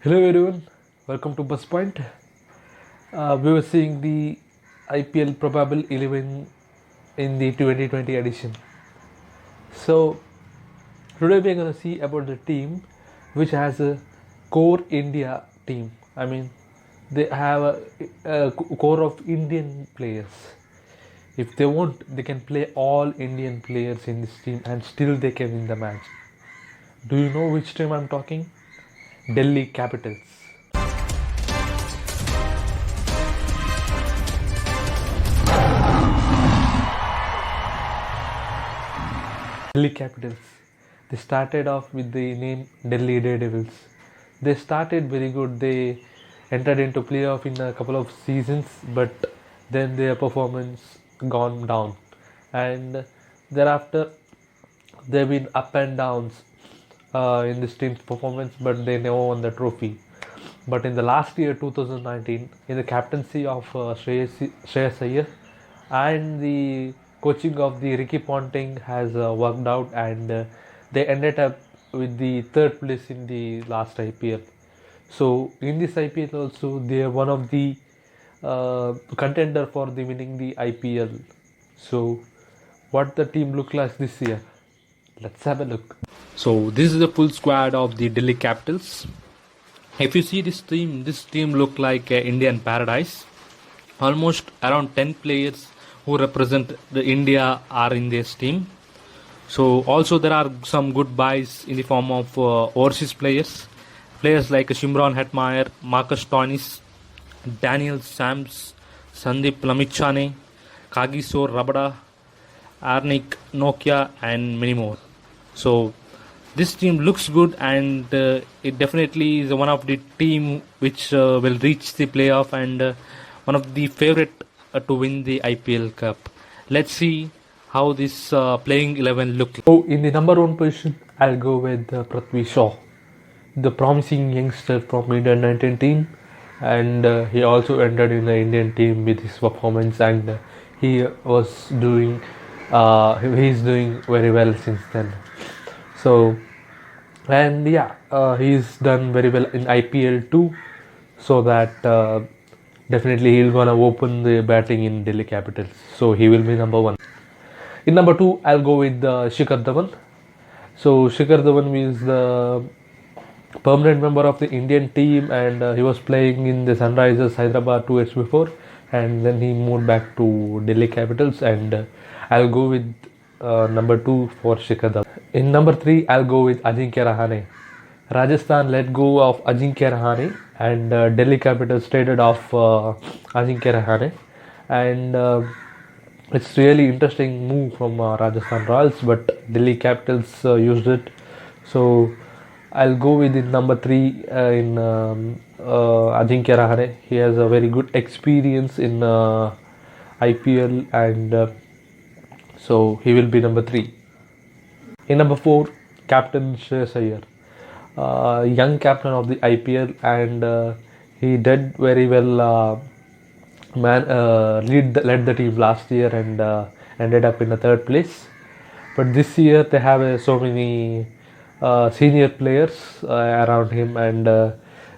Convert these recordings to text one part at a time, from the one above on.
Hello everyone, welcome to Bus Point. We were seeing the IPL probable 11 in the 2020 edition. So today we are going to see about the team which has a core India team. I mean, they have a core of Indian players. If they want, they can play all Indian players in this team and still they can win the match. Do you know which team I'm talking? Delhi Capitals. Delhi Capitals. They started off with the name Delhi Daredevils. They started very good. They entered into playoff in a couple of seasons, but then their performance gone down, and thereafter they've been up and downs in this team's performance, but they never won the trophy. But in the last year, 2019, in the captaincy of Shreyas Iyer and the coaching of the Ricky Ponting has worked out, and they ended up with the third place in the last IPL. So in this IPL also, they are one of the contender for the winning the IPL. So what the team look like this year? Let's have a look. So this is the full squad of the Delhi Capitals. If you see this team look like Indian paradise. Almost around 10 players who represent the India are in this team. So also there are some good buys in the form of overseas players. Players like Shimron Hetmeyer, Marcus Stoinis, Daniel Sams, Sandeep Lamichhane, Kagiso Rabada, Arnik Nokia, and many more. So this team looks good, and it definitely is one of the team which will reach the playoff, and one of the favorite to win the IPL Cup. Let's see how this playing 11 look. So in the number one position, I'll go with Prithvi Shaw, the promising youngster from Indian 19 team, and he also entered in the Indian team with his performance, and he was doing he's doing very well since then. So and yeah, he's done very well in IPL too, so that definitely he'll gonna open the batting in Delhi Capitals. So he will be number one. In number two, I'll go with Shikhar Dhawan. So Shikhar Dhawan is the permanent member of the Indian team, and he was playing in the Sunrisers Hyderabad 2 years before, and then he moved back to Delhi Capitals, and I'll go with number two for Shikhar Dhawan. In number three, I'll go with Ajinkya Rahane. Rajasthan let go of Ajinkya Rahane, and Delhi Capitals traded off Ajinkya Rahane, and it's really interesting move from Rajasthan Royals, but Delhi Capitals used it. So I'll go with the number three in Ajinkya Rahane. He has a very good experience in IPL, and so he will be number three. In number four, Captain Shreyas Iyer, young captain of the IPL, and he did very well. Led the team last year, and ended up in the third place. But this year they have so many senior players around him, and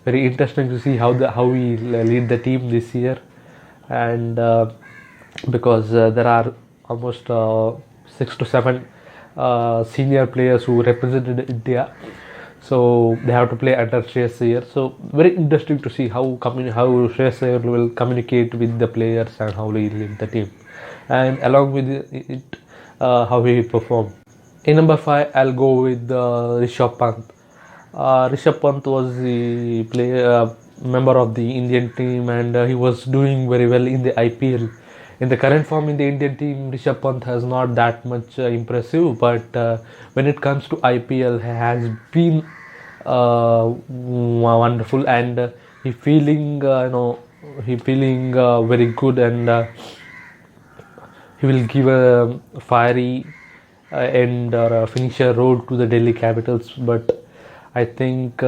very interesting to see how he lead the team this year. And because there are almost 6 to 7 senior players who represented India, so they have to play under Shreyas Iyer. So very interesting to see how Shreyas Iyer will communicate with the players and how he lead the team, and along with it, how he perform. In number five, I'll go with Rishabh Pant. Rishabh Pant was the member of the Indian team, and he was doing very well in the IPL. In the current form in the Indian team, Rishabh Pant has not that much impressive, but when it comes to IPL, he has been wonderful, and he feeling very good, and he will give a fiery end or a finisher role to the Delhi Capitals. But I think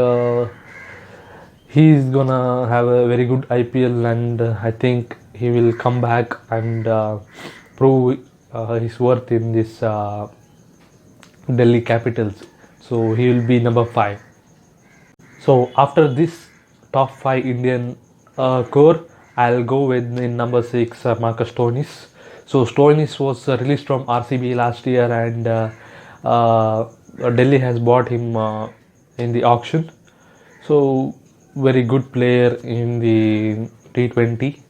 he's gonna have a very good IPL, and I think he will come back and prove his worth in this Delhi Capitals. So he will be number five. So after this top 5 Indian core, I'll go with in number 6 Marcus Stoinis. So Stoinis was released from RCB last year, and Delhi has bought him in the auction. So very good player in the T20,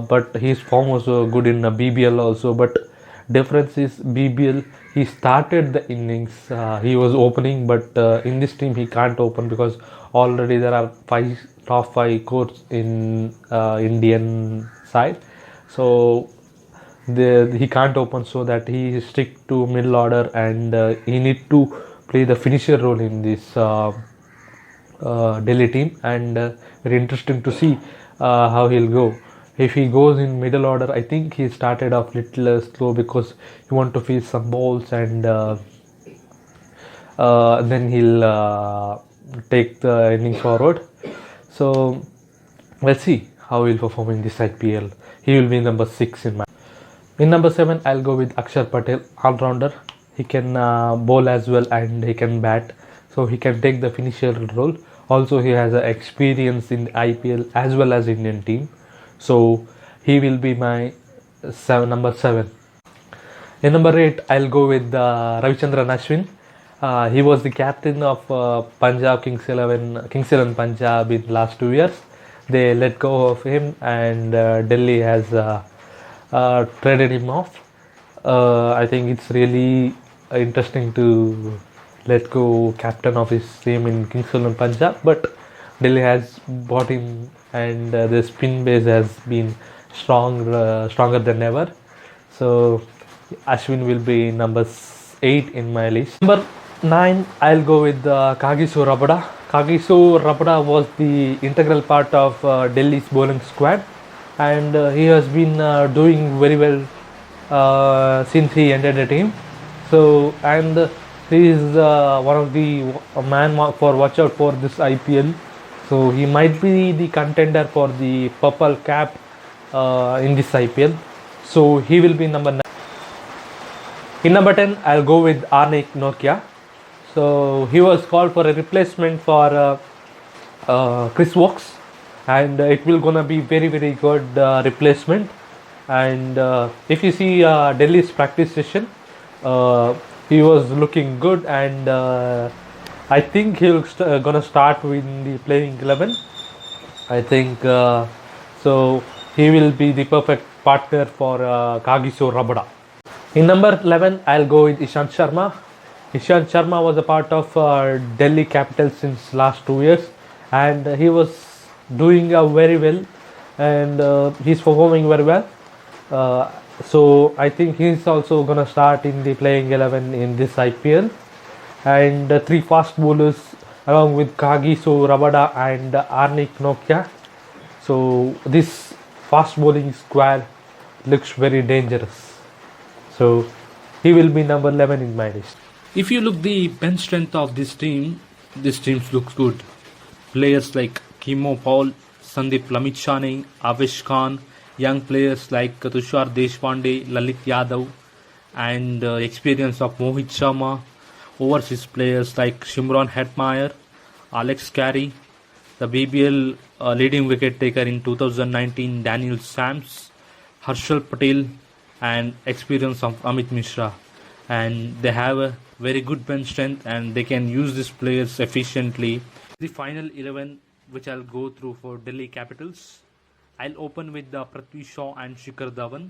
but his form was good in BBL also. But difference is BBL he started the innings, he was opening, but in this team he can't open because already there are top five courts in Indian side. So he can't open, so that he stick to middle order, and he need to play the finisher role in this Delhi team, and very interesting to see how he'll go. If he goes in middle order, I think he started off little slow because he want to face some balls, and then he'll take the innings forward. So let's see how he'll perform in this IPL. He will be number 6 in my. In number 7, I'll go with Akshar Patel, all-rounder. He can bowl as well, and he can bat, so he can take the finisher role. Also, he has experience in the IPL as well as Indian team, so he will be my number 7. In number 8, I'll go with Ravichandran Ashwin. He was the captain of Punjab Kings 11 Punjab in last 2 years. They let go of him, and Delhi has traded him off. I think it's really interesting to let go captain of his team in Kings 11 Punjab, but Delhi has bought him, and the spin base has been stronger than ever. So Ashwin will be number 8 in my list. Number 9, I'll go with Kagiso Rabada. Kagiso Rabada was the integral part of Delhi's bowling squad, and he has been doing very well since he entered the team. So, and he is one of the man for watch out for this IPL. So he might be the contender for the purple cap in this IPL. So he will be number 9. In number 10, I'll go with Arnik Nokia. So he was called for a replacement for Chris Wokes, and it will gonna be very good replacement. And if you see Delhi's practice session, he was looking good, and I think he'll gonna start with the playing 11. I think so. He will be the perfect partner for Kagiso Rabada. In number 11, I'll go with Ishant Sharma. Ishant Sharma was a part of Delhi Capitals since last 2 years, and he was doing very well, and he's performing very well. So I think he's also gonna start in the playing 11 in this IPL. And 3 fast bowlers along with Kagiso Rabada and Arnik Nokia. So this fast bowling squad looks very dangerous. So he will be number 11 in my list. If you look the bench strength of this team looks good. Players like Kimo Paul, Sandeep Lamichhane, Avesh Khan, young players like Tushar Deshpande, Lalit Yadav, and experience of Mohit Sharma. Overseas players like Shimron Hetmeyer, Alex Carey, the BBL leading wicket taker in 2019 Daniel Sams, Harshal Patel, and experience of Amit Mishra. And they have a very good bench strength, and they can use these players efficiently. The final 11 which I'll go through for Delhi Capitals. I'll open with Prithvi Shaw and Shikhar Dhawan,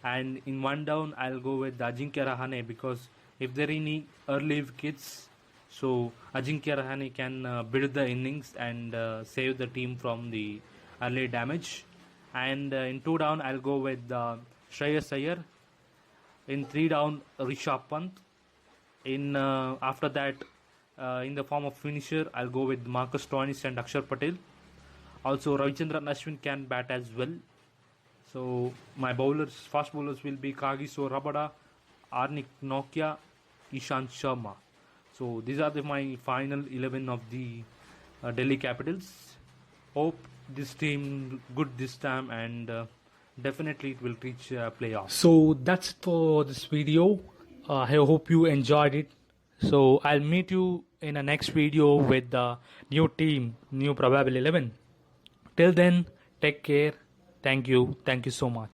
and in one down I'll go with Ajinkya Rahane, because if there are any early wickets, so Ajinkya Rahane can build the innings and save the team from the early damage. And in 2 down I'll go with Shreyas Iyer. In 3 down Rishabh Pant. In after that, in the form of finisher, I'll go with Marcus Stoinis and Akshar Patel. Also Ravichandran Ashwin can bat as well. So my fast bowlers will be Kagiso Rabada, Arnik Nokia, Ishant Sharma. So these are my final 11 of the Delhi Capitals. Hope this team good this time, and definitely it will reach playoffs. So that's it for this video. I hope you enjoyed it. So I'll meet you in a next video with the new team, new probable 11. Till then, take care. Thank you so much.